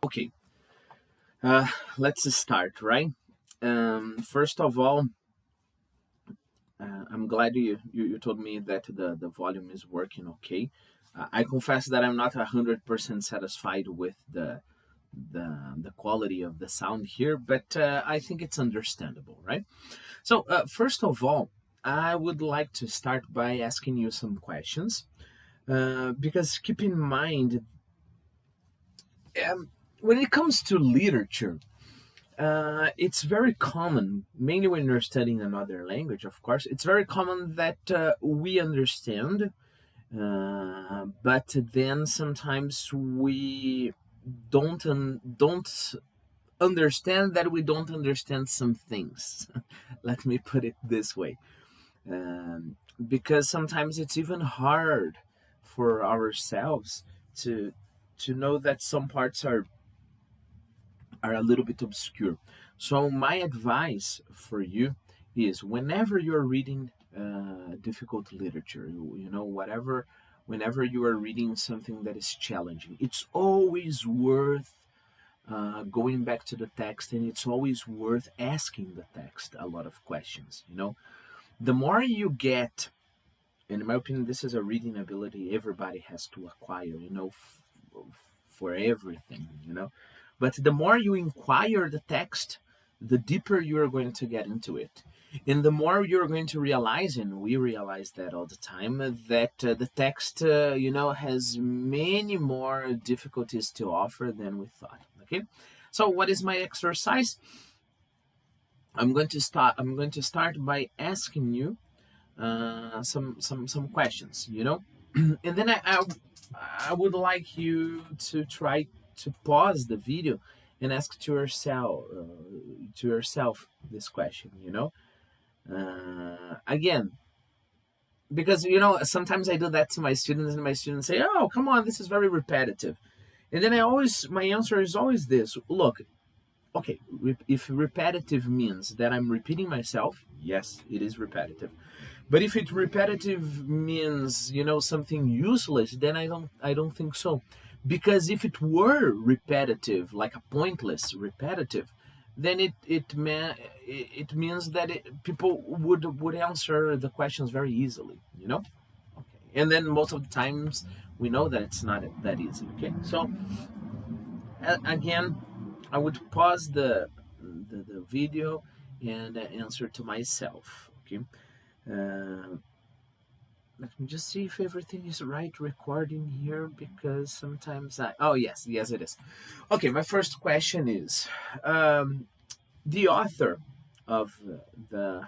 Okay, uh, let's start, right? First of all, I'm glad you told me that the volume is working okay. I confess that I'm not 100% satisfied with the quality of the sound here, but I think it's understandable, right? So, first of all, I would like to start by asking you some questions, because keep in mind, um, when it comes to literature, it's very common, mainly when you're studying another language, of course, it's very common that we understand, but then sometimes we don't understand that we don't understand some things. Let me put it this way. Because sometimes it's even hard for ourselves to know that some parts are a little bit obscure. So my advice for you is whenever you're reading difficult literature, whatever, whenever you are reading something that is challenging, it's always worth going back to the text, and it's always worth asking the text a lot of questions. The more you get, and in my opinion, this is a reading ability everybody has to acquire, for everything, But the more you inquire the text, the deeper you are going to get into it. And the more you're going to realize, and we realize that all the time, that the text, has many more difficulties to offer than we thought. Okay, so what is my exercise? I'm going to start by asking you some questions, and then I would like you to try to pause the video and ask to yourself this question, again, because sometimes I do that to my students, and my students say, "Oh, come on, this is very repetitive," and then my answer is always this: look, okay, if repetitive means that I'm repeating myself, yes, it is repetitive. But if it repetitive means something useless, then I don't think so. Because if it were repetitive, like a pointless repetitive, then it means that people would answer the questions very easily, Okay. And then most of the times we know that it's not that easy. Okay, so again, I would pause the video and answer to myself. Okay. Uh, Let me just see if everything is right recording here, because sometimes oh, yes it is. Okay, my first question is, the author of the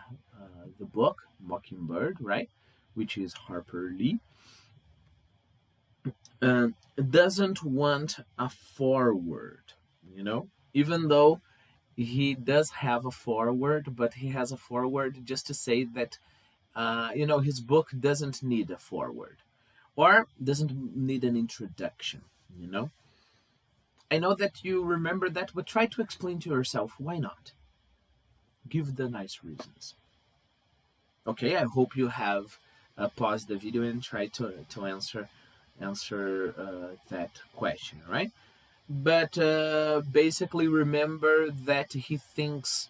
book Mockingbird, right, which is Harper Lee, uh, doesn't want a forward, even though he does have a forward, but he has a forward just to say that his book doesn't need a forward or doesn't need an introduction. You know, I know that you remember that, but try to explain to yourself why not. Give the nice reasons. Okay, I hope you have paused the video and tried to answer that question, right? But basically, remember that he thinks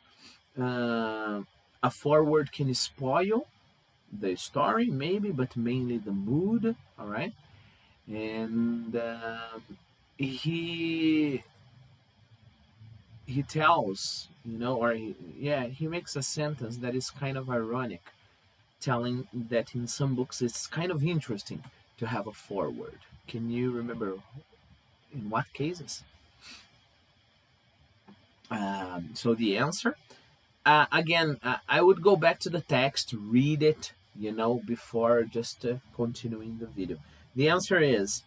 a forward can spoil the story, maybe, but mainly the mood. All right, and he he tells, or he makes a sentence that is kind of ironic, telling that in some books it's kind of interesting to have a forward. Can you remember in what cases? So the answer, again, I would go back to the text, read it, before just continuing the video. The answer is,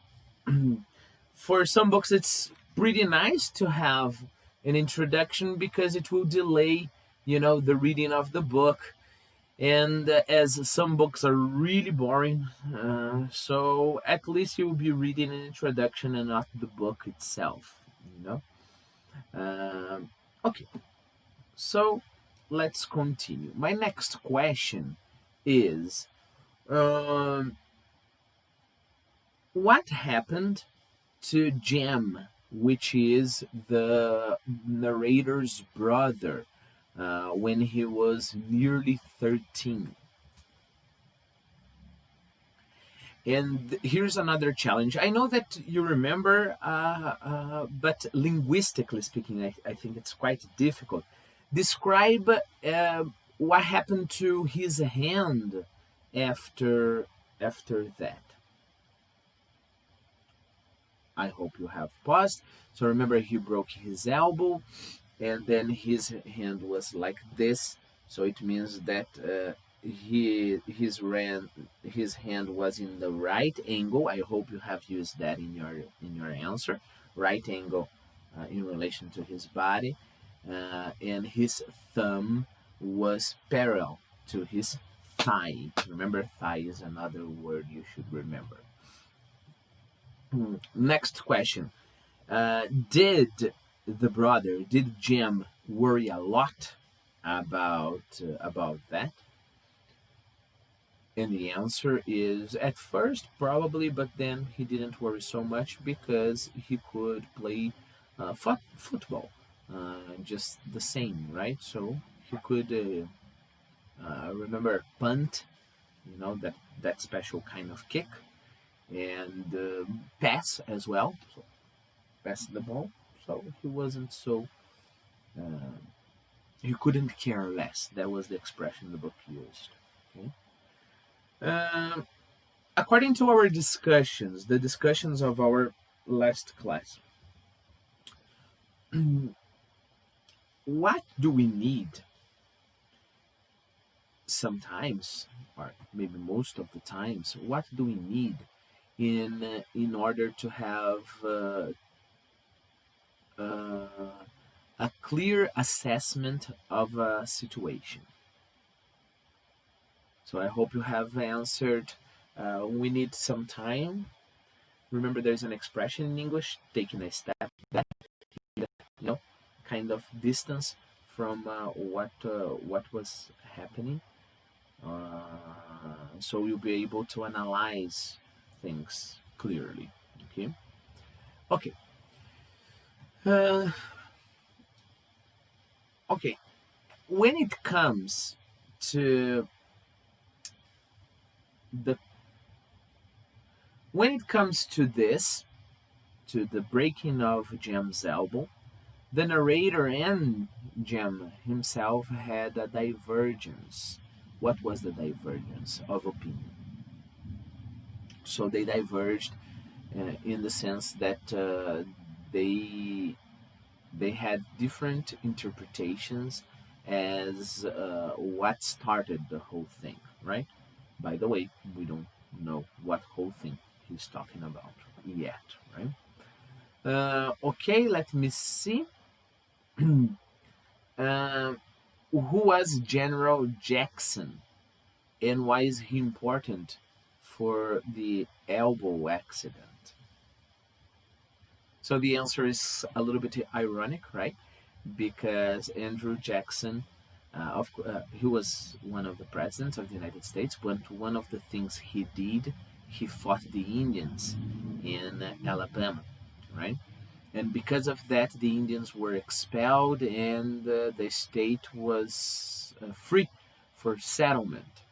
for some books, it's pretty nice to have an introduction because it will delay, the reading of the book. And as some books are really boring, so at least you will be reading an introduction and not the book itself, okay, so let's continue. My next question is, um, what happened to Jem which is the narrator's brother when he was nearly 13. And here's another challenge. I know that you remember, but linguistically speaking, I think it's quite difficult. Describe what happened to his hand after that. I hope you have paused. So remember, he broke his elbow, and then his hand was like this. So it means that his hand was in the right angle. I hope you have used that in your answer. Right angle in relation to his body, and his thumb was parallel to his thigh. Remember, thigh is another word you should remember. Next question. Did Jim worry a lot about that? And the answer is at first probably, but then he didn't worry so much because he could play football just the same, right? So he could remember punt, that special kind of kick, and pass as well. So pass the ball. So he wasn't so. Uh, he couldn't care less. That was the expression the book used. Okay. Um, According to our discussions, the discussions of our last class, what do we need sometimes, or maybe most of the times? What do we need in order to have a clear assessment of a situation? So I hope you have answered. We need some time. Remember, there's an expression in English: taking a step back, kind of distance from what was happening. So you'll be able to analyze things clearly. Okay. Okay. Uh, okay. When it comes to the when it comes to this, to the breaking of Jem's elbow, the narrator and Jem himself had a divergence. What was the divergence of opinion? So they diverged in the sense that they had different interpretations as what started the whole thing, right? By the way, we don't know what whole thing he's talking about yet, right? Okay, let me see. Who was General Jackson, and why is he important for the elbow accident? So the answer is a little bit ironic, right? Because Andrew Jackson, he was one of the presidents of the United States, but one of the things he did, he fought the Indians in Alabama, right? And because of that, the Indians were expelled, and the state was free for settlement.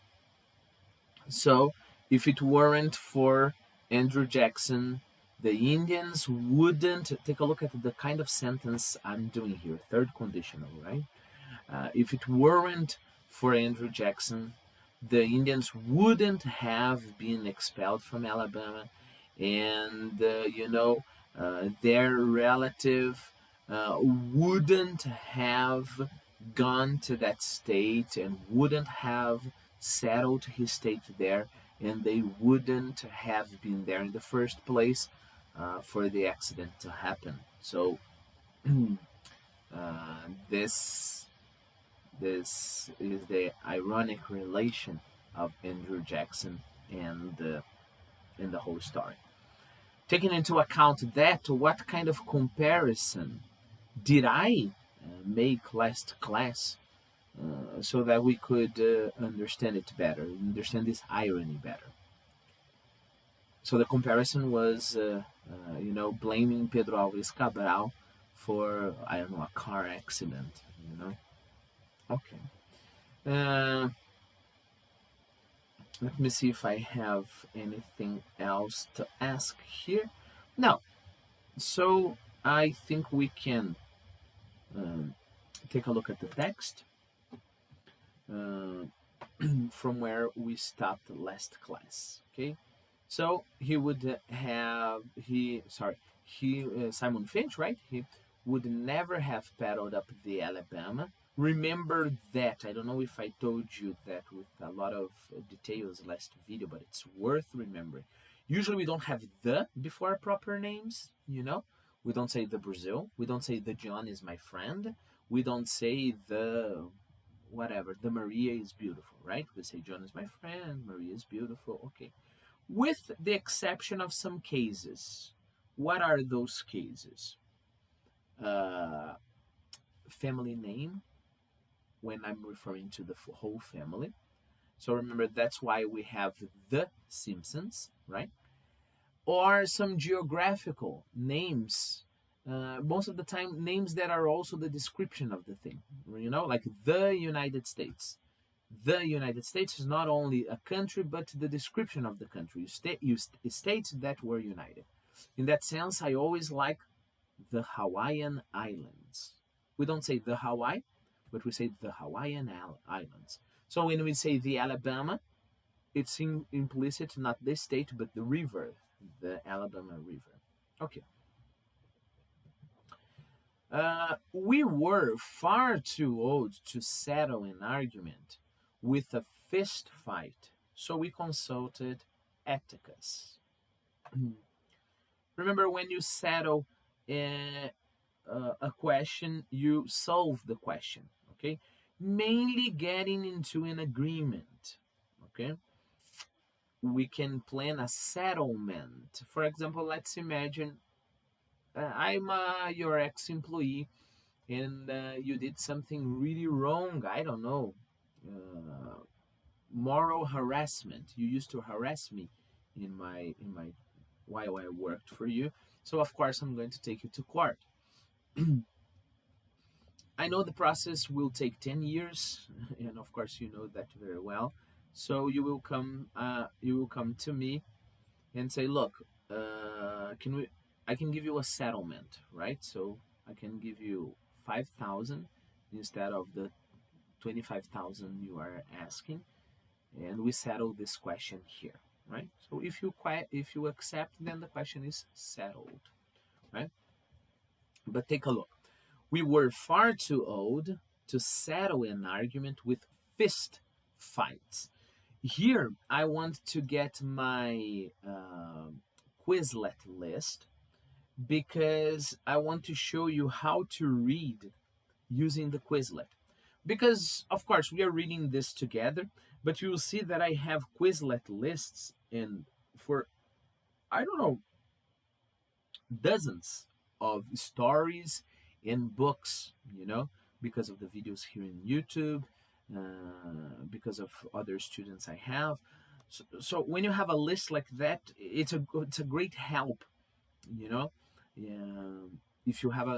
So, if it weren't for Andrew Jackson, the Indians wouldn't. Take a look at the kind of sentence I'm doing here, third conditional, right? If it weren't for Andrew Jackson, the Indians wouldn't have been expelled from Alabama, and their relative wouldn't have gone to that state and wouldn't have settled his state there, and they wouldn't have been there in the first place for the accident to happen. So this is the ironic relation of Andrew Jackson and the whole story. Taking into account that, what kind of comparison did I make last class so that we could understand it better, understand this irony better? So the comparison was, blaming Pedro Alves Cabral for, I don't know, a car accident. Okay. Uh, Let me see if I have anything else to ask here. No. So I think we can um, take a look at the text uh, from where we stopped last class. Okay. So he would have he Simon Finch, right? He would never have paddled up the Alabama. Remember that. I don't know if I told you that with a lot of details last video, but it's worth remembering. Usually we don't have the before our proper names, We don't say the Brazil. We don't say the John is my friend. We don't say the whatever. The Maria is beautiful, right? We say John is my friend, Maria is beautiful. Okay. With the exception of some cases. What are those cases? Uh, Family name, when I'm referring to the whole family. So remember, that's why we have the Simpsons, right? Or some geographical names. Most of the time, names that are also the description of the thing, like the United States. The United States is not only a country, but the description of the country. States that were united. In that sense, I always like the Hawaiian Islands. We don't say the Hawaii, but we say the Hawaiian Islands. So when we say the Alabama, it's implicit not the state, but the river, the Alabama River. Okay. We were far too old to settle an argument with a fist fight, so we consulted Atticus. Remember, when you settle a question, you solve the question, okay? Mainly getting into an agreement, okay? We can plan a settlement. For example, let's imagine I'm your ex-employee, and you did something really wrong. I don't know, moral harassment. You used to harass me in my while I worked for you. So of course I'm going to take you to court. I know the process will take 10 years, and of course you know that very well. So you will come to me and say, look, can we? I can give you a settlement, right? So I can give you 5,000 instead of the 25,000 you are asking, and we settle this question here, right? So if you accept, then the question is settled, right? But take a look. We were far too old to settle an argument with fist fights. Here, I want to get my Quizlet list because I want to show you how to read using the Quizlet. Because, of course, we are reading this together, but you will see that I have Quizlet lists and for, I don't know, dozens of stories and books, because of the videos here in YouTube, because of other students I have. So when you have a list like that, it's a great help, you know, if you have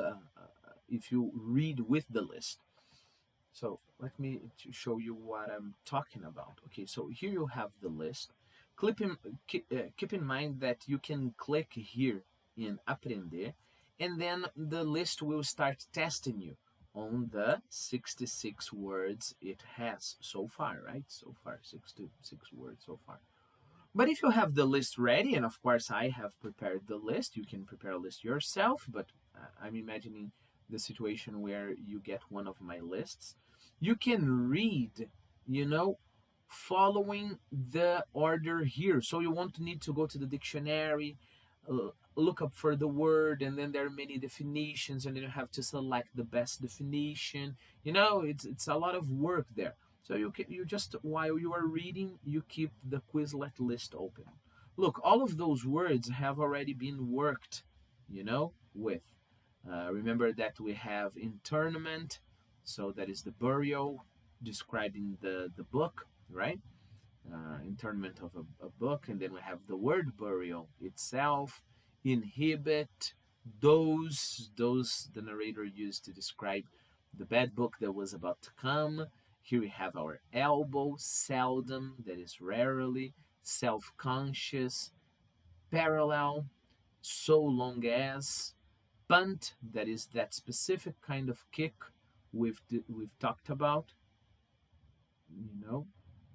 if you read with the list. So let me show you what I'm talking about. Okay, so here you have the list. Keep in mind that you can click here in Aprender, and then the list will start testing you on the 66 words it has so far, right? So far, 66 words so far. But if you have the list ready, and of course I have prepared the list, you can prepare a list yourself, but I'm imagining the situation where you get one of my lists. You can read, following the order here. So you won't need to go to the dictionary, look up for the word, and then there are many definitions, and then you have to select the best definition. It's a lot of work there. So you just, while you are reading, you keep the Quizlet list open. Look, all of those words have already been worked, with. Remember that we have internment, so that is the burial, describing the book, right? internment of a book, and then we have the word burial itself, inhibit, those the narrator used to describe the bad book that was about to come. Here we have our elbow, seldom, that is rarely, self conscious, parallel, so long as, punt, that is that specific kind of kick we've talked about, you know.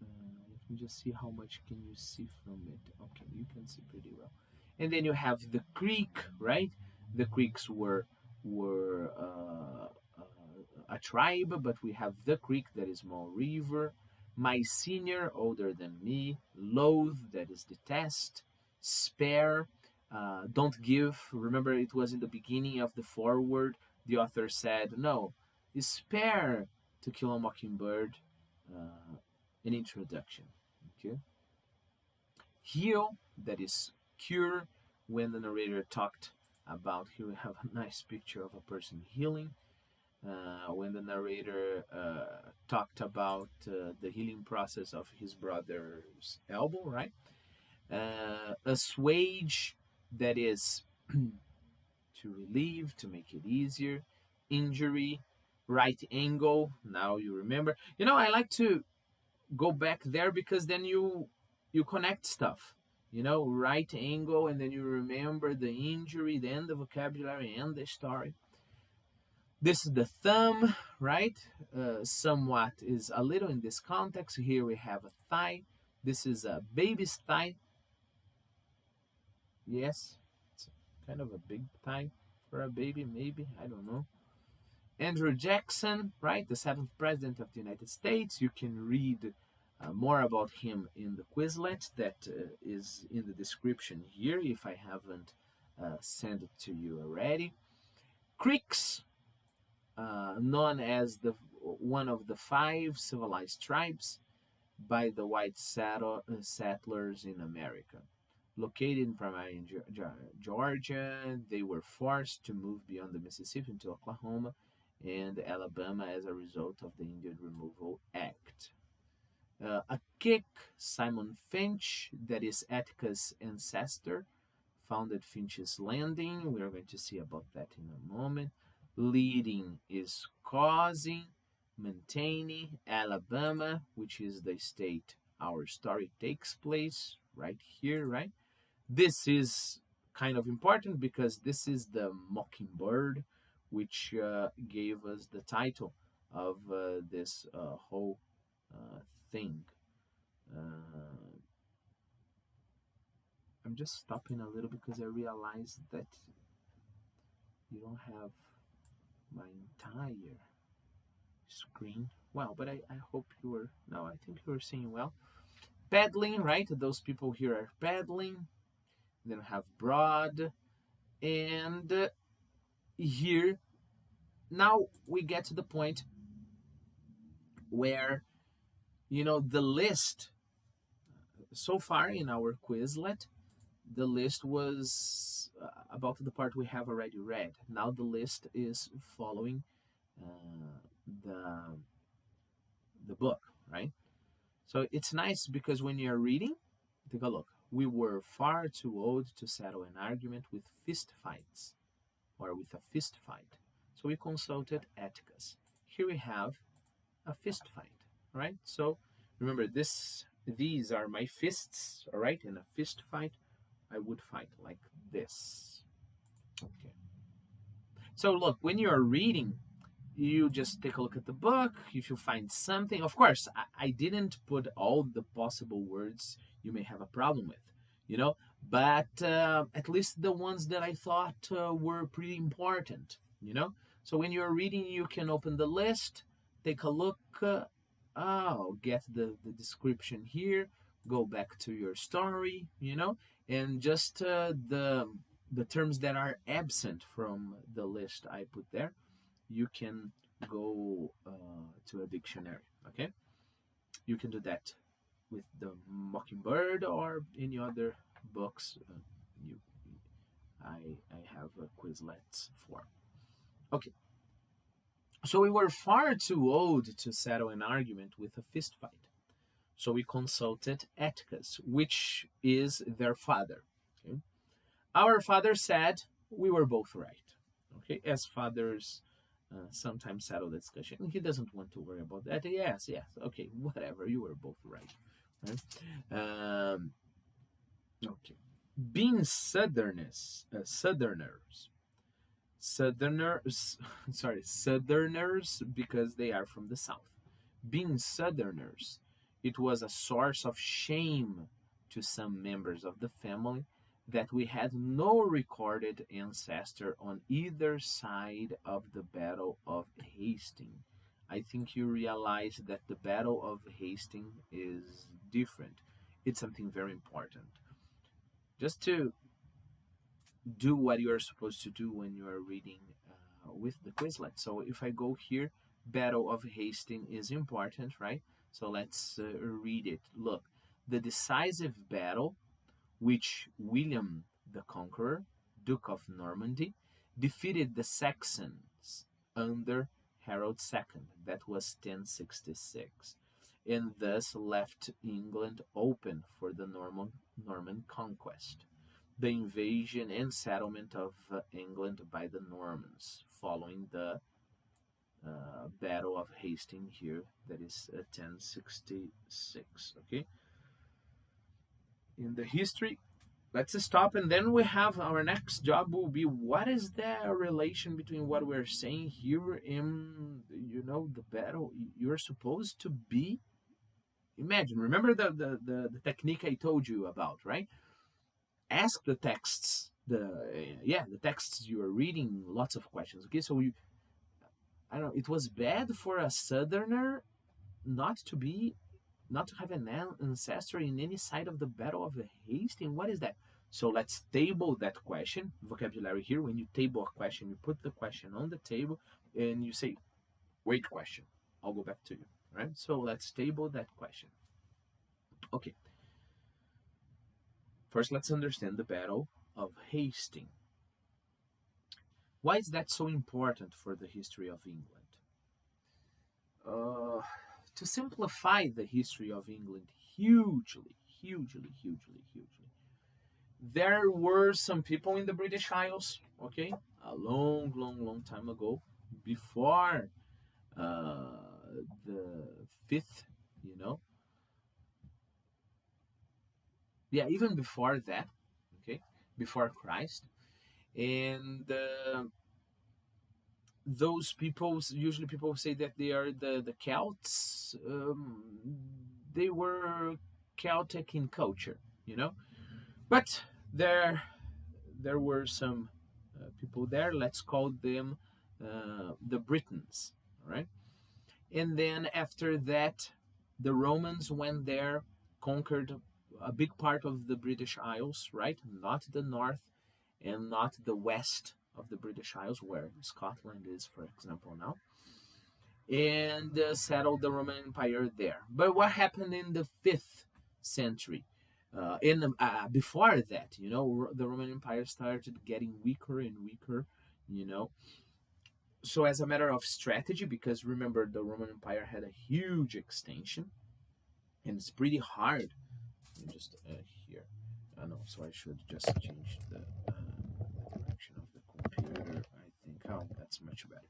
Let me just see how much can you see from it. Okay, you can see pretty well. And then you have the creek, right? The creeks were a tribe, but we have the creek, that is more river. My senior, older than me. Loathe, that is detest. Spare, don't give. Remember, it was in the beginning of the foreword. The author said, no, spare To Kill a Mockingbird an introduction. Okay. Heal, that is cure. When the narrator talked about, here we have a nice picture of a person healing. When the narrator talked about the healing process of his brother's elbow, right? Assuage, that is to relieve, to make it easier. Injury, right angle. Now you remember. I like to go back there because then you connect stuff. Right angle, and then you remember the injury, then the vocabulary and the story. This is the thumb, right? Somewhat is a little in this context. Here we have a thigh. This is a baby's thigh. Yes, it's kind of a big thigh for a baby, maybe. I don't know. Andrew Jackson, right? The 7th president of the United States. You can read more about him in the Quizlet that is in the description here if I haven't sent it to you already. Creeks, known as one of the 5 civilized tribes by the white settlers in America. Located in primary Georgia, they were forced to move beyond the Mississippi into Oklahoma and Alabama as a result of the Indian Removal Act. A kick, Simon Finch, that is Attica's ancestor, founded Finch's Landing. We are going to see about that in a moment. Leading is causing, maintaining, Alabama, which is the state our story takes place, right here, right? This is kind of important because this is the Mockingbird, which gave us the title of this whole thing. I'm just stopping a little because I realized that you don't have my entire screen. Well, but I hope you were, no, I think you were seeing well. Paddling, right? Those people here are paddling. Then we have broad. And here, now we get to the point where, the list, so far in our Quizlet, the list was about the part we have already read. Now the list is following the book, right? So it's nice because when you're reading, take a look. We were far too old to settle an argument with fist fights or with a fist fight. So we consulted Atticus. Here we have a fist fight, right? So remember, these are my fists, all right? In a fist fight, I would fight like this. Okay. So look, when you're reading, you just take a look at the book. If you find something, of course, I didn't put all the possible words you may have a problem with, but at least the ones that I thought were pretty important, So when you're reading, you can open the list, take a look, get the description here, go back to your story, and just the terms that are absent from the list I put there, you can go to a dictionary, okay? You can do that with the Mockingbird or any other books I have Quizlets for. Okay. So we were far too old to settle an argument with a fist fight. So we consulted Atticus, which is their father. Okay? Our father said we were both right. Okay, as fathers sometimes settle the discussion. He doesn't want to worry about that. Yes, yes, okay, whatever. You were both right. Right? Okay. Being Southerners, sorry, Southerners because they are from the South. Being Southerners, it was a source of shame to some members of the family that we had no recorded ancestor on either side of the Battle of Hastings. I think you realize that the Battle of Hastings is different. It's something very important. Just to do what you are supposed to do when you are reading with the Quizlet. So if I go here, Battle of Hastings is important, right? So let's read it. Look, the decisive battle which William the Conqueror, Duke of Normandy, defeated the Saxons under Harold II. That was 1066, and thus left England open for the Norman conquest, the invasion and settlement of England by the Normans, following the Battle of Hastings here, that is 1066. Okay, in the history, let's stop, and then we have our next job will be what is the relation between what we're saying here and the battle. You're supposed to be, imagine, remember the technique I told you about, right? Ask the texts, the texts you are reading, lots of questions. Okay, so I don't know, it was bad for a southerner not to be not to have an ancestor in any side of the Battle of Hastings. What is that? So let's table that question. Vocabulary here. When you table a question, you put the question on the table and you say, wait, question. I'll go back to you. Right? So let's table that question. Okay. First, let's understand the Battle of Hastings. Why is that so important for the history of England? To simplify the history of England hugely, there were some people in the British Isles, okay, a long time ago, before the fifth, even before that, okay, before Christ, and those people, usually people say that they are the Celts. They were Celtic in culture, but there were some people there. Let's call them the Britons, all right? And then after that, the Romans went there, conquered a big part of the British Isles, right? Not the north and not the west of the British Isles, where Scotland is, for example, now, and settled the Roman Empire there. But what happened in the 5th century? Before that, the Roman Empire started getting weaker and weaker, So as a matter of strategy, because remember, the Roman Empire had a huge extension, and it's pretty hard. Let me just here. No, so I should just change the direction of the computer. I think, that's much better.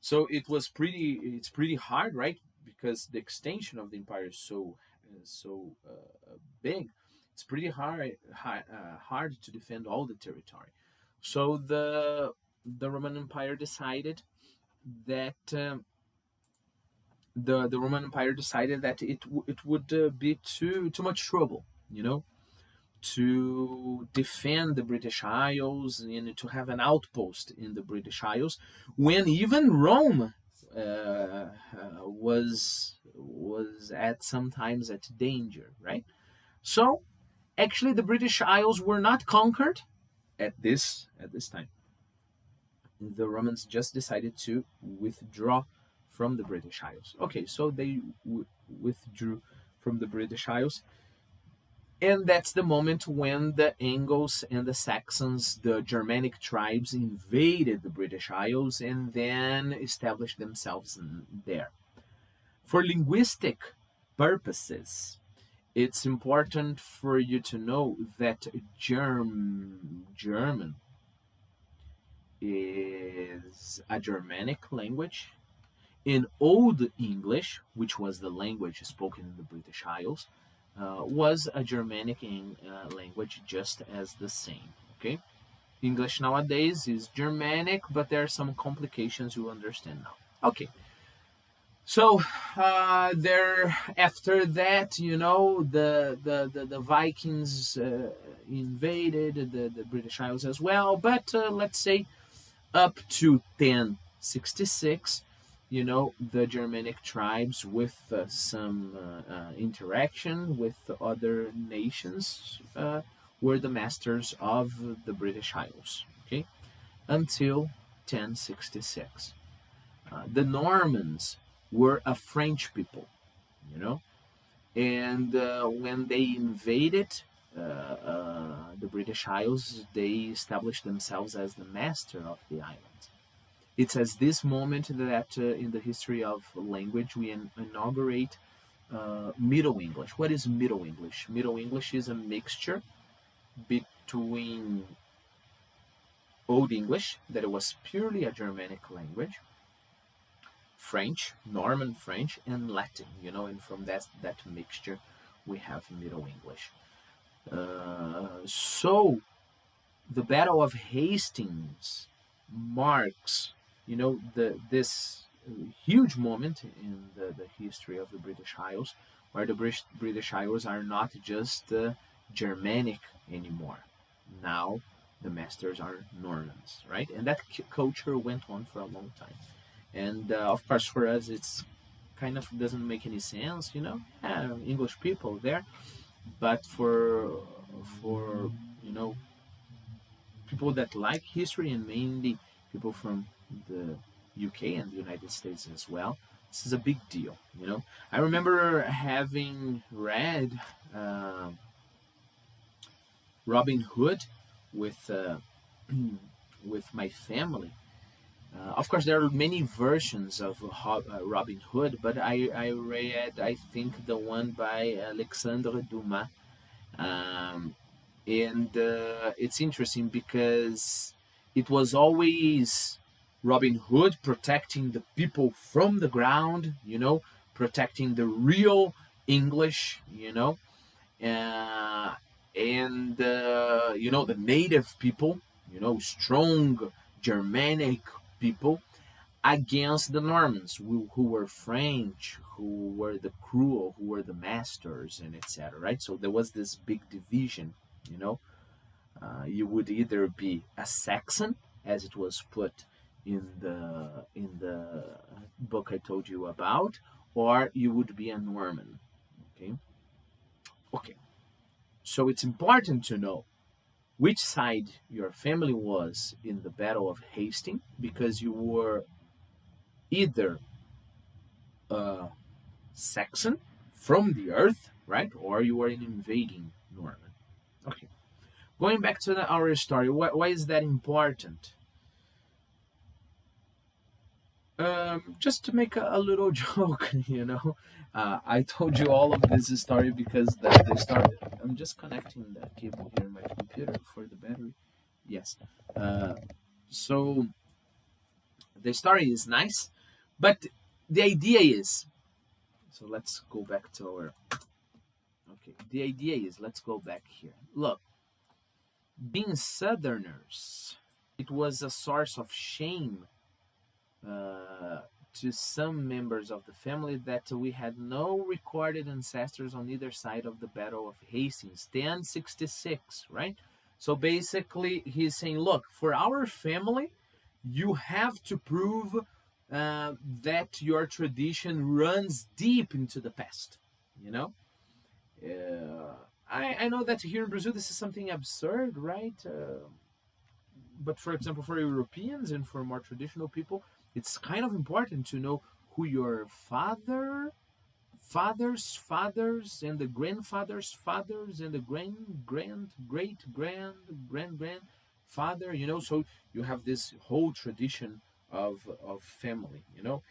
So it's pretty hard, right? Because the extension of the empire is so big. It's pretty hard to defend all the territory. So the Roman Empire decided that the Roman Empire decided that it would be too much trouble, to defend the British Isles and to have an outpost in the British Isles, when even Rome was at sometimes at danger, right? So actually, the British Isles were not conquered at this time. The Romans just decided to withdraw from the British Isles. Okay, so they withdrew from the British Isles. And that's the moment when the Angles and the Saxons, the Germanic tribes, invaded the British Isles and then established themselves there. For linguistic purposes, It's important for you to know that German is a Germanic language. In Old English, which was the language spoken in the British Isles, was a Germanic language just as the same. Okay, English nowadays is Germanic, but there are some complications you understand now. Okay, so there after that, the Vikings invaded the British Isles as well. But let's say up to 1066, the Germanic tribes with some interaction with other nations were the masters of the British Isles. Okay, until 1066. The Normans were a French people, you know, and when they invaded the British Isles, they established themselves as the master of the island. It's at this moment that in the history of language we inaugurate Middle English. What is Middle English? Middle English is a mixture between Old English, that it was purely a Germanic language, French, Norman French, and Latin, and from that mixture we have Middle English. So the Battle of Hastings marks, this huge moment in the history of the British Isles, where the British Isles are not just Germanic anymore. Now the masters are Normans, right? And that culture went on for a long time. And of course, for us, it's kind of doesn't make any sense, English people there, but for people that like history, and mainly people from the UK and the United States as well, this is a big deal. I remember having read Robin Hood with with my family. Of course, there are many versions of Robin Hood, but I read, I think, the one by Alexandre Dumas. Um, and it's interesting because it was always Robin Hood protecting the people from the ground, protecting the real English, and the native people, strong Germanic people, against the Normans, who were French, who were the cruel, who were the masters, and etc. Right. So there was this big division. You would either be a Saxon, as it was put in the book I told you about, or you would be a Norman. Okay. Okay. So it's important to know which side your family was in the Battle of Hastings, because you were either a Saxon from the earth, right, or you were an invading Norman. Okay, going back to our story, why is that important? Just to make a little joke, I told you all of this story because the story. I'm just connecting the cable here in my computer for the battery. Yes. So the story is nice, but the idea is. So let's go back to our. Okay. The idea is, let's go back here. Look, being Southerners, it was a source of shame to some members of the family that we had no recorded ancestors on either side of the Battle of Hastings, 1066, right? So basically, he's saying, look, for our family, you have to prove that your tradition runs deep into the past, I know that here in Brazil, this is something absurd, right? But for example, for Europeans and for more traditional people, it's kind of important to know who your fathers, and the grandfathers' fathers, and the grandfather. So you have this whole tradition of family. And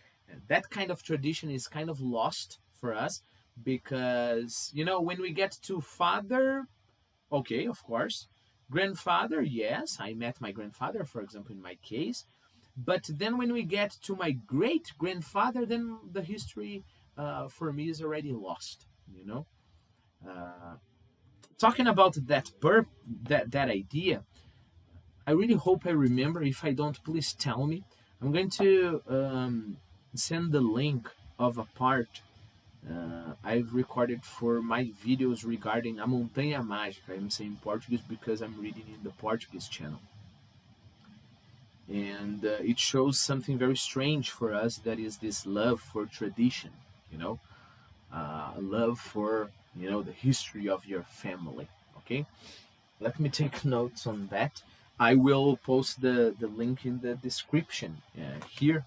that kind of tradition is kind of lost for us, because when we get to father, okay, of course. Grandfather, yes, I met my grandfather, for example, in my case. But then when we get to my great grandfather, then the history for me is already lost. You know, uh, talking about that idea, I really hope I remember. If I don't, please tell me. I'm going to send the link of a part I've recorded for my videos regarding a montanha mágica. I'm saying Portuguese because I'm reading in the Portuguese channel. And it shows something very strange for us, that is this love for tradition, you know, love for, the history of your family. Okay, let me take notes on that. I will post the link in the description here,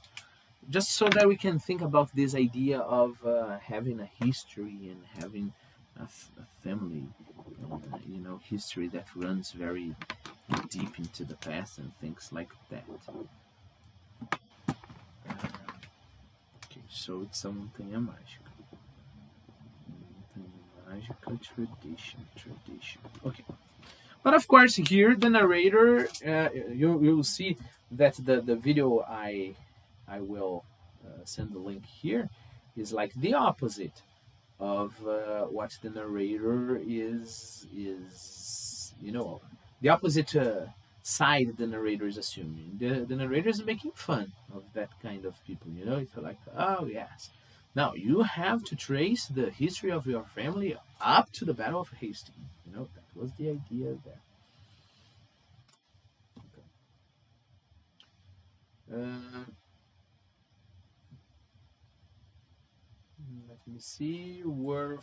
just so that we can think about this idea of having a history and having a family, history that runs very deep into the past and things like that. Okay, so it's a montanha mágica. Montanha mágica, tradition. Okay. But of course, here the narrator, you'll see that the video I will send the link here is like the opposite of what the narrator is the opposite side the narrator is assuming. The narrator is making fun of that kind of people. It's like, oh yes, now you have to trace the history of your family up to the Battle of Hastings. That was the idea there. Let me see. Were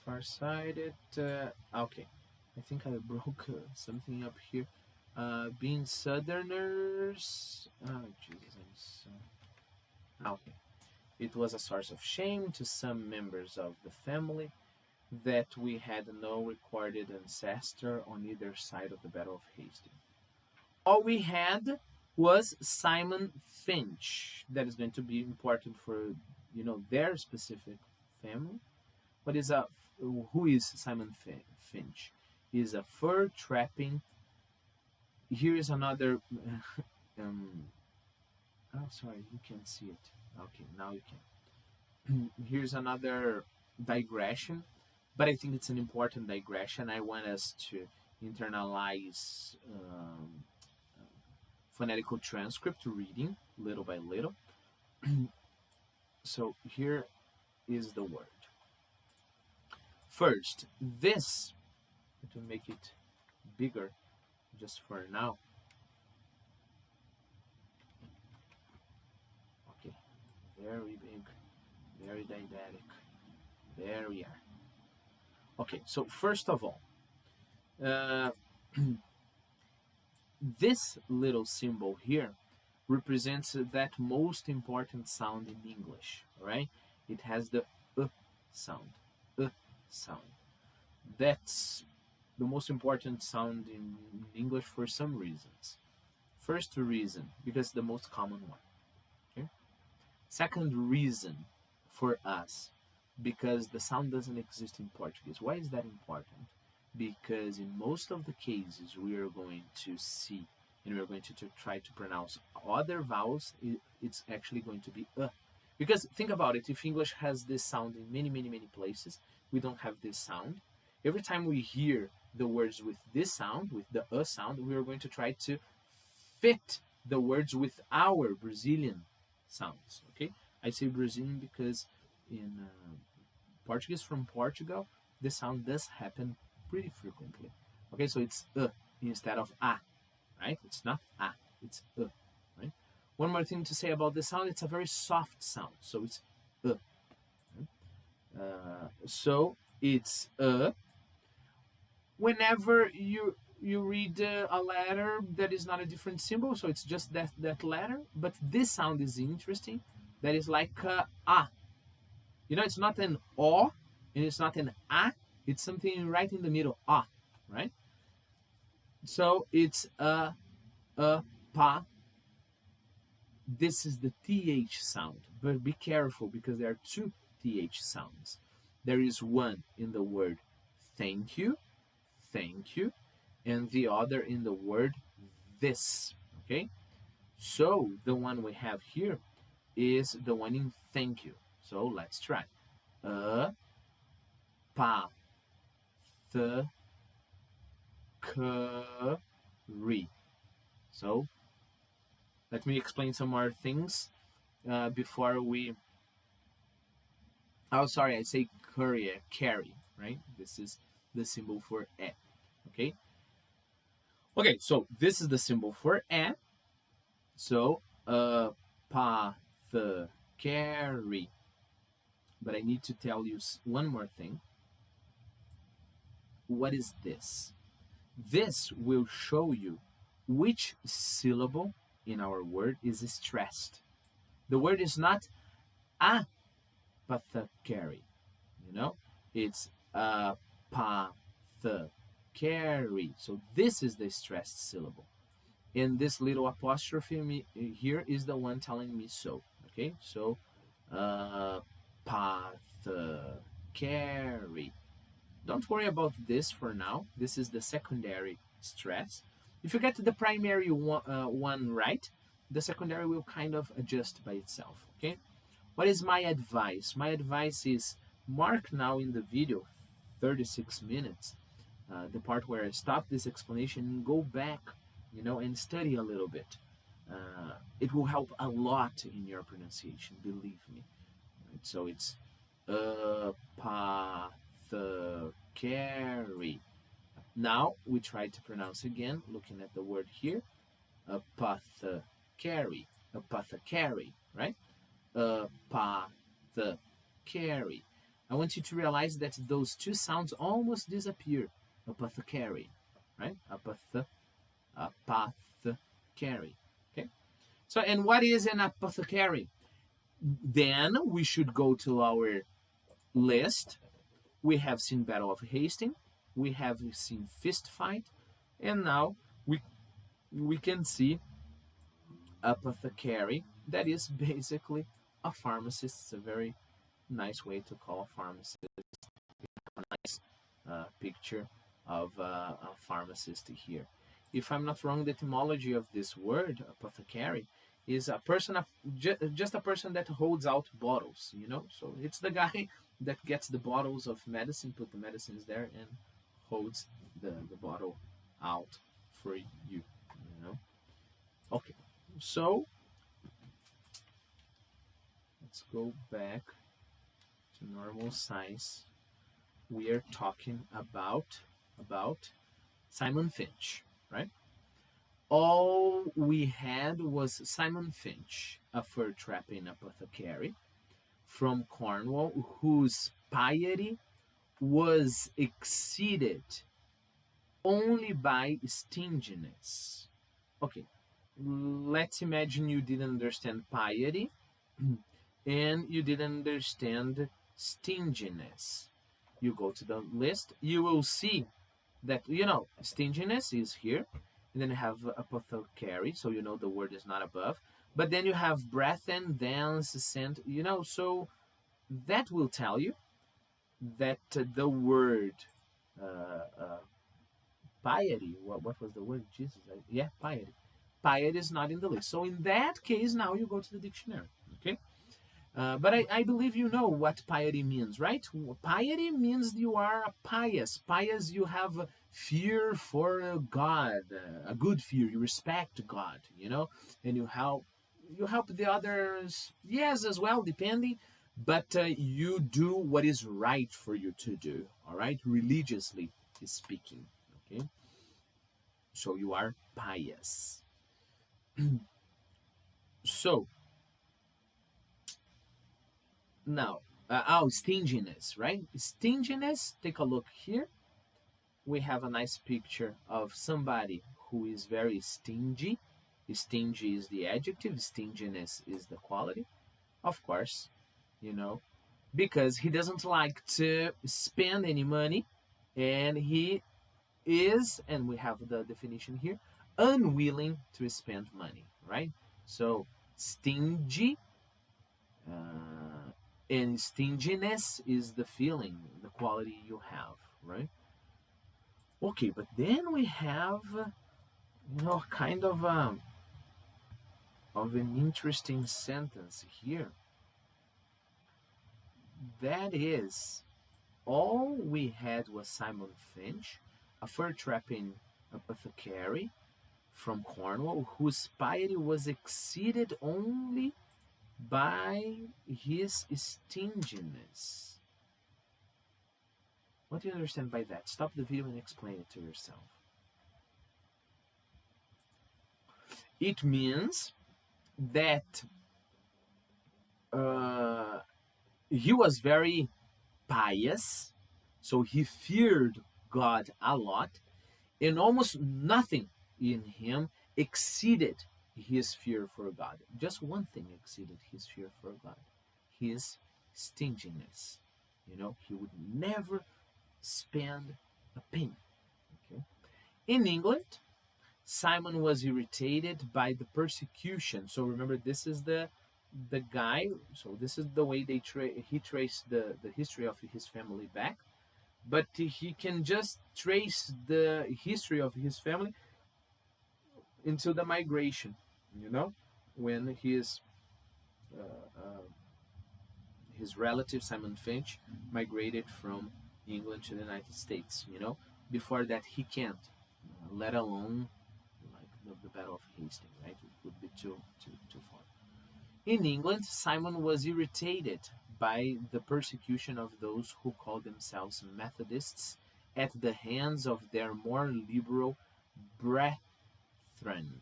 farsighted. Okay, I think I broke something up here. Being Southerners. Oh, Jesus, I'm so. Okay. It was a source of shame to some members of the family that we had no recorded ancestor on either side of the Battle of Hastings. All we had was Simon Finch. That is going to be important for their specific family. But who is Simon Finch? He is a fur trapping. Here is another. Oh, sorry, you can't see it. Okay, now you can. Here's another digression, but I think it's an important digression. I want us to internalize phonetical transcript reading little by little. So here is the word. First, this, to make it bigger just for now. Okay, very big, very didactic. There we are. Okay, so first of all, this little symbol here represents that most important sound in English, right? It has the sound, sound. That's the most important sound in English for some reasons. First reason, because the most common one. Okay? Second reason for us, because the sound doesn't exist in Portuguese. Why is that important? Because in most of the cases we are going to see and we're going to try to pronounce other vowels, it's actually going to be because think about it, if English has this sound in many places, we don't have this sound. Every time we hear the words with this sound, with the sound, we are going to try to fit the words with our Brazilian sounds. Okay, I say Brazilian because in Portuguese from Portugal, this sound does happen pretty frequently. Okay, so it's instead of a, right? It's not a, it's right? One more thing to say about the sound, it's a very soft sound, so it's right? So it's whenever you read a letter that is not a different symbol, so it's just that letter, but this sound is interesting. That is like a. It's not an o, and it's not an a. It's something right in the middle, a, right? So it's pa, This is the TH sound, but be careful because there are two TH sounds. There is one in the word thank you, thank you, and the other in the word this. Okay? So the one we have here is the one in thank you. So let's try. Pa, th, k, ri. So let me explain some more things before we. Oh, sorry, I say curry, carry, right? This is the symbol for e. Okay. Okay, so this is the symbol for e. So pa, th, carry. But I need to tell you one more thing. What is this? This will show you which syllable in our word is stressed. The word is not apothecary, you know, it's apothecary. So this is the stressed syllable. And this little apostrophe here is the one telling me so. Okay, so apothecary. Don't worry about this for now. This is the secondary stress. If you get the primary one right, the secondary will kind of adjust by itself. Okay. What is my advice? My advice is mark now in the video 36 minutes, the part where I stop this explanation and go back, and study a little bit. It will help a lot in your pronunciation, believe me. Right? So it's apothecary. Now we try to pronounce again, looking at the word here, apothecary, apothecary, right? Apothecary. I want you to realize that those two sounds almost disappear. Apothecary, right? Apothecary. Okay. So, and what is an apothecary? Then we should go to our list. We have seen Battle of Hastings. We have seen Fist Fight, and now we can see apothecary. That is basically a pharmacist. It's a very nice way to call a pharmacist. A nice picture of a pharmacist here. If I'm not wrong, the etymology of this word, apothecary, is a person, just a person that holds out bottles, So it's the guy that gets the bottles of medicine, put the medicines there, and holds the bottle out for you, Okay, so let's go back to normal size. We are talking about Simon Finch, right? All we had was Simon Finch, a fur-trapping apothecary from Cornwall, whose piety was exceeded only by stinginess. Okay, let's imagine you didn't understand piety and you didn't understand stinginess. You go to the list, you will see that, stinginess is here, and then you have apothecary, so the word is not above. But then you have breath and dance, scent, so that will tell you that the word piety, what was the word? Jesus, piety. Piety is not in the list. So in that case, now you go to the dictionary, okay? But I believe you know what piety means, right? Piety means you are pious. Pious, you have fear for God, a good fear. You respect God, and you help the others, yes, as well, depending. But you do what is right for you to do, all right? Religiously speaking, okay? So you are pious. So, now, stinginess, right? Stinginess, take a look here. We have a nice picture of somebody who is very stingy. Stingy is the adjective, stinginess is the quality. Of course, because he doesn't like to spend any money, and he is, and we have the definition here, unwilling to spend money, right? So stingy, and stinginess is the feeling, the quality you have, right? Okay, but then we have, kind of an interesting sentence here. That is, all we had was Simon Finch, a fur-trapping apothecary from Cornwall, whose piety was exceeded only by his stinginess. What do you understand by that? Stop the video and explain it to yourself. It means that he was very pious, so he feared God a lot, and almost nothing in him exceeded his fear for God. Just one thing exceeded his fear for God: his stinginess. He would never spend a penny. Okay? In England, Simon was irritated by the persecution. So remember, this is the guy. So this is the way he traced the history of his family back. But he can just trace the history of his family into the migration. When his relative Simon Finch migrated from England to the United States. Before that he can't, let alone like the Battle of Hastings, right? It would be too far. In England, Simon was irritated by the persecution of those who called themselves Methodists at the hands of their more liberal brethren.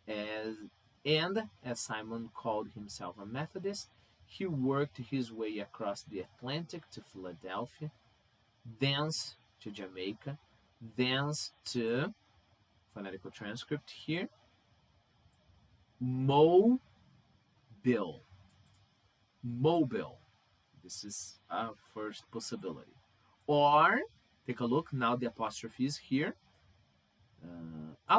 As Simon called himself a Methodist, he worked his way across the Atlantic to Philadelphia, thence to Jamaica, thence to, phonetical transcript here, Mobile. This is a first possibility. Or, take a look, now the apostrophe is here.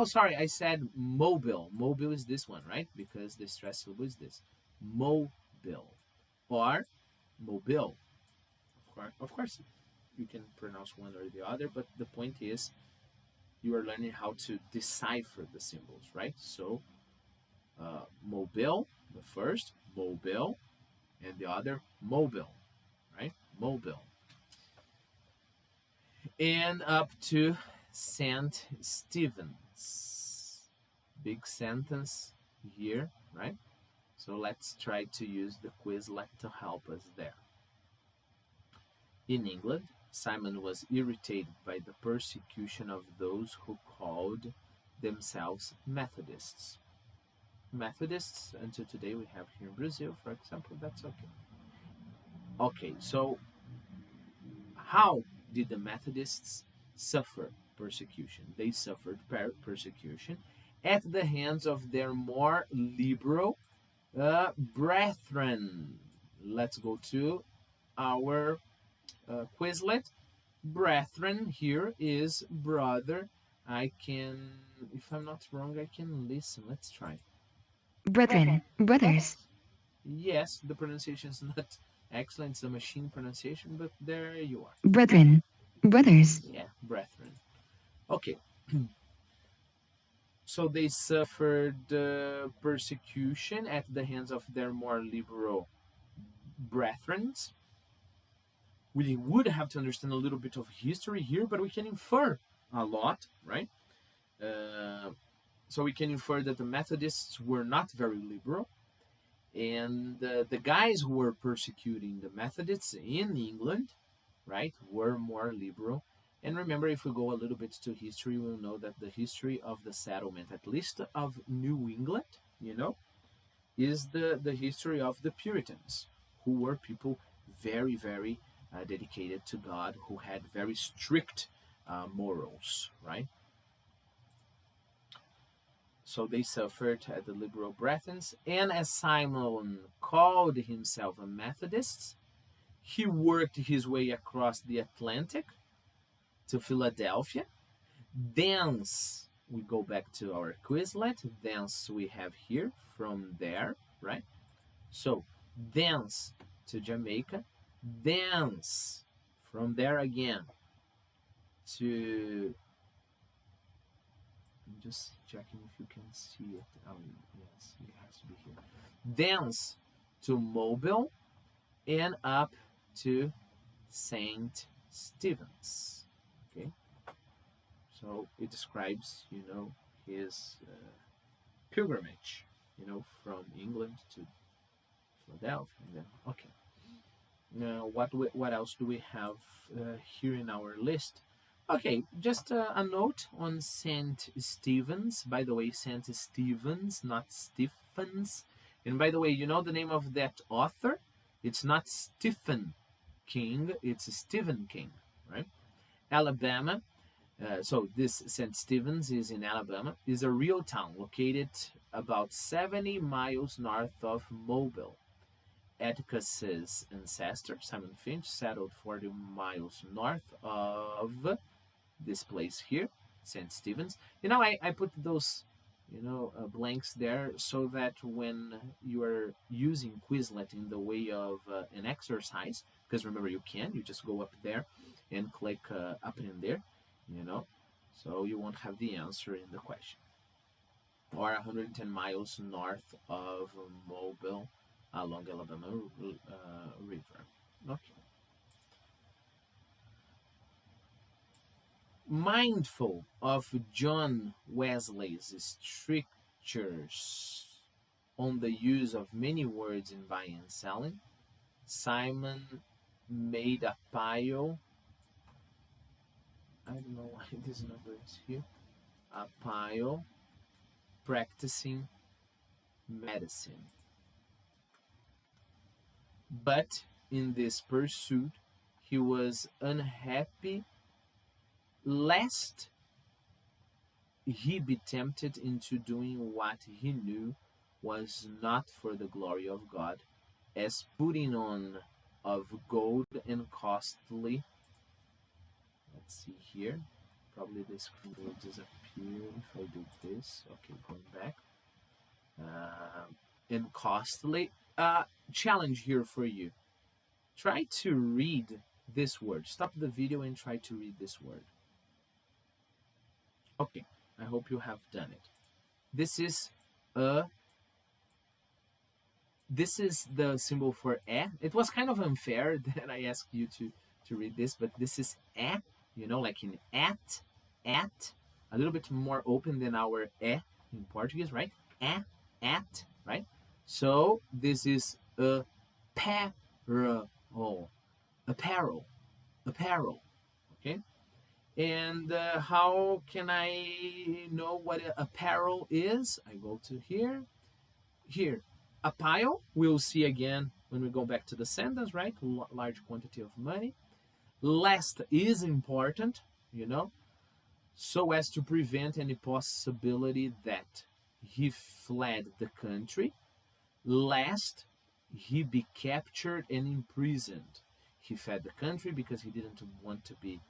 Sorry, I said Mobile. Mobile is this one, right? Because the stress syllable is this. Mobile. Or Mobile. Of course, you can pronounce one or the other, but the point is you are learning how to decipher the symbols, right? So, Mobile, the first, Mobile, and the other, Mobile, right? Mobile. And up to St. Stephen's. Big sentence here, right? So let's try to use the Quizlet to help us there. In England, Simon was irritated by the persecution of those who called themselves Methodists. Methodists, until today we have here in Brazil, for example, that's okay. Okay, so how did the Methodists suffer persecution? They suffered persecution at the hands of their more liberal brethren. Let's go to our Quizlet. Brethren here is brother. If I'm not wrong, I can listen. Let's try. Brethren, brothers. Yes, the pronunciation is not excellent. It's a machine pronunciation, but there you are. Brethren, brothers. Yeah, brethren. Okay. So they suffered persecution at the hands of their more liberal brethren. We would have to understand a little bit of history here, but we can infer a lot, right? So we can infer that the Methodists were not very liberal, and the guys who were persecuting the Methodists in England, right, were more liberal. And remember, if we go a little bit to history, we'll know that the history of the settlement, at least of New England, is the history of the Puritans, who were people very, very dedicated to God, who had very strict morals, right? So they suffered at the liberal brethren, and as Simon called himself a Methodist, he worked his way across the Atlantic to Philadelphia, thence we go back to our Quizlet. Thence we have here, from there, right? So, thence to Jamaica. Thence, from there again, to... I'm just checking if you can see it. Oh, yes, it has to be here. Thence to Mobile and up to Saint Stephen's. Okay, so it describes, his pilgrimage, from England to Philadelphia. And then, okay. Now, what else do we have here in our list? Okay, just a note on St. Stephen's. By the way, St. Stephen's, not Stephens. And by the way, you know the name of that author? It's not Stephen King, it's Stephen King, right? Alabama. So this St. Stephen's is in Alabama. Is a real town located about 70 miles north of Mobile. Atticus's ancestor, Simon Finch, settled 40 miles north of this place here, St. Stephen's. I put those, blanks there so that when you are using Quizlet in the way of an exercise, because remember you just go up there and click up in there, so you won't have the answer in the question. Or 110 miles north of Mobile along Alabama River. Okay. Mindful of John Wesley's strictures on the use of many words in buying and selling, Simon made a pile. I don't know why this number is here. A pile practicing medicine. But in this pursuit, he was unhappy lest he be tempted into doing what he knew was not for the glory of God, as putting on of gold and costly. Let's see here. Probably the screen will disappear if I do this. Okay, going back. And costly. Challenge here for you. Try to read this word. Stop the video and try to read this word. Okay, I hope you have done it. This is the symbol for e. It was kind of unfair that I asked you to read this, but this is e, like in at, a little bit more open than our e in Portuguese, right? At, right? So this is apparel, okay? And how can I know what apparel is? I go to here. A pile, we'll see again when we go back to the sentence, right? Large quantity of money. Last is important, so as to prevent any possibility that he fled the country. Last, he be captured and imprisoned. He fled the country because he didn't want to be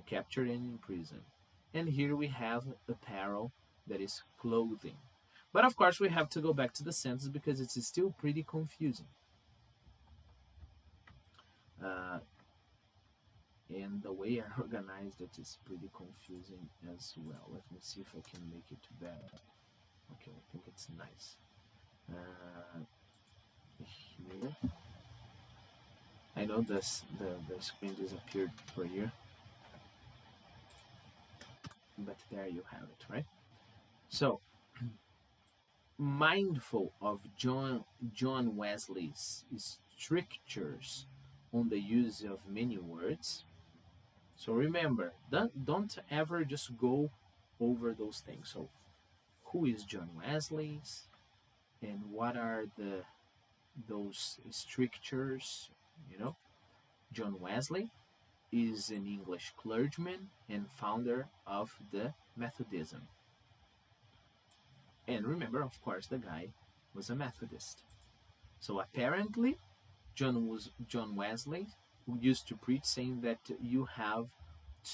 captured and imprisoned. And here we have apparel, that is clothing. But of course we have to go back to the sentence because it's still pretty confusing. And the way I organized it is pretty confusing as well. Let me see if I can make it better. Okay, I think it's nice. Here. I know the screen disappeared for you. But there you have it, right? So, mindful of John Wesley's strictures on the use of many words. So remember, don't ever just go over those things. So, who is John Wesley, and what are those strictures? John Wesley is an English clergyman and founder of the Methodism. And remember, of course, the guy was a Methodist. So apparently, John Wesley used to preach saying that you have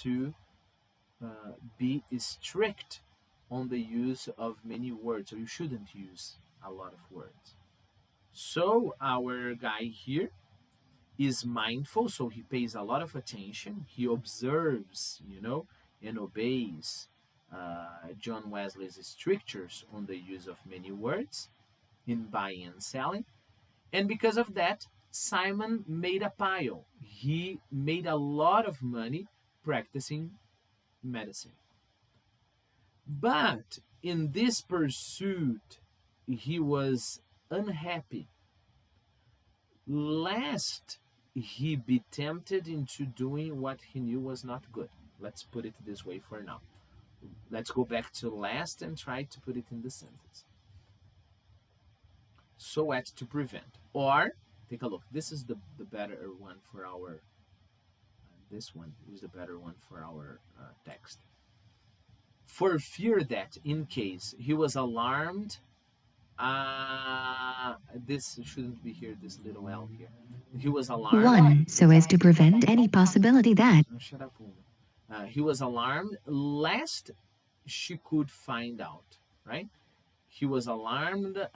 to be strict on the use of many words, or you shouldn't use a lot of words. So our guy here is mindful, so he pays a lot of attention. He observes, and obeys John Wesley's strictures on the use of many words in buying and selling. And because of that, Simon made a pile. He made a lot of money practicing medicine. But in this pursuit, he was unhappy, lest he be tempted into doing what he knew was not good. Let's put it this way for now. Let's go back to last and try to put it in the sentence. So as to prevent. Or, take a look. This is the better one for our, this one is the better one for our text. For fear that, in case he was alarmed, this shouldn't be here, this little L here. He was alarmed. 1. So as to prevent any possibility that. Shut up, woman. He was alarmed lest she could find out, right? He was alarmed,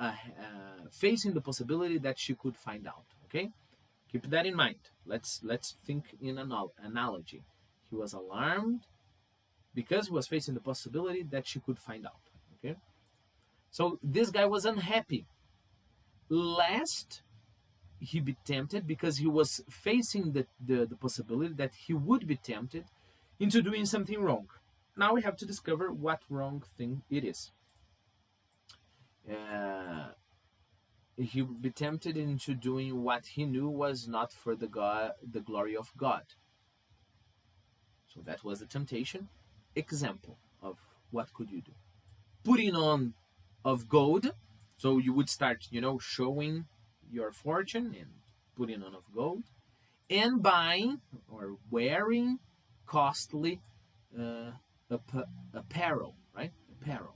facing the possibility that she could find out, okay? Keep that in mind. Let's think in an analogy. He was alarmed because he was facing the possibility that she could find out, okay? So this guy was unhappy, lest he be tempted, because he was facing the possibility that he would be tempted into doing something wrong. Now we have to discover what wrong thing it is. He would be tempted into doing what he knew was not for the glory of God. So that was the temptation. Example of what could you do? Putting on of gold. So you would start, showing your fortune and putting on of gold, and buying or wearing costly apparel, right? Apparel.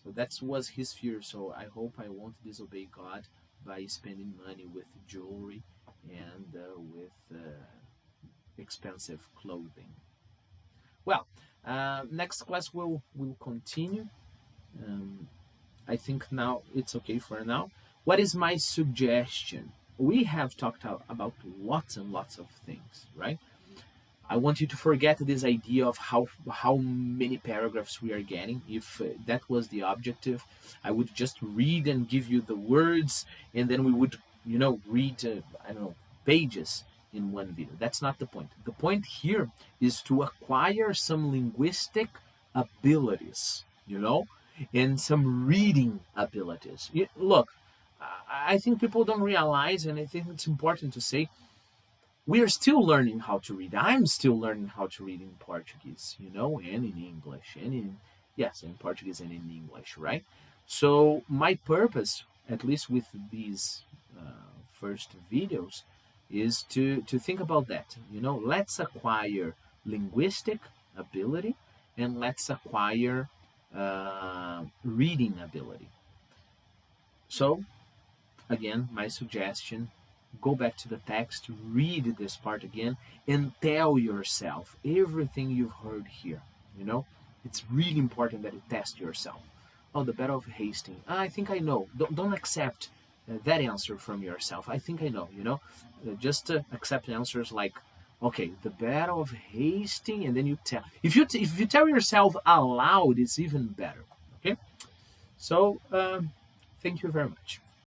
So that was his fear. So I hope I won't disobey God by spending money with jewelry and with expensive clothing. Well, next class we'll continue. I think now it's okay for now. What is my suggestion? We have talked about lots and lots of things, right? I want you to forget this idea of how many paragraphs we are getting. If that was the objective, I would just read and give you the words, and then we would, read, pages in one video. That's not the point. The point here is to acquire some linguistic abilities, and some reading abilities. Look, I think people don't realize, and I think it's important to say, we are still learning how to read. I'm still learning how to read in Portuguese, and in English, and in Portuguese and in English, right? So my purpose, at least with these first videos, is to think about that. Let's acquire linguistic ability, and let's acquire reading ability. So, again, my suggestion, go back to the text, read this part again, and tell yourself everything you've heard here. It's really important that you test yourself. Oh, the Battle of Hastings. I think I know. Don't accept that answer from yourself. I think I know. Just accept answers like, okay, the Battle of Hastings, and then you tell. If you tell yourself aloud, it's even better. Okay. So, thank you very much.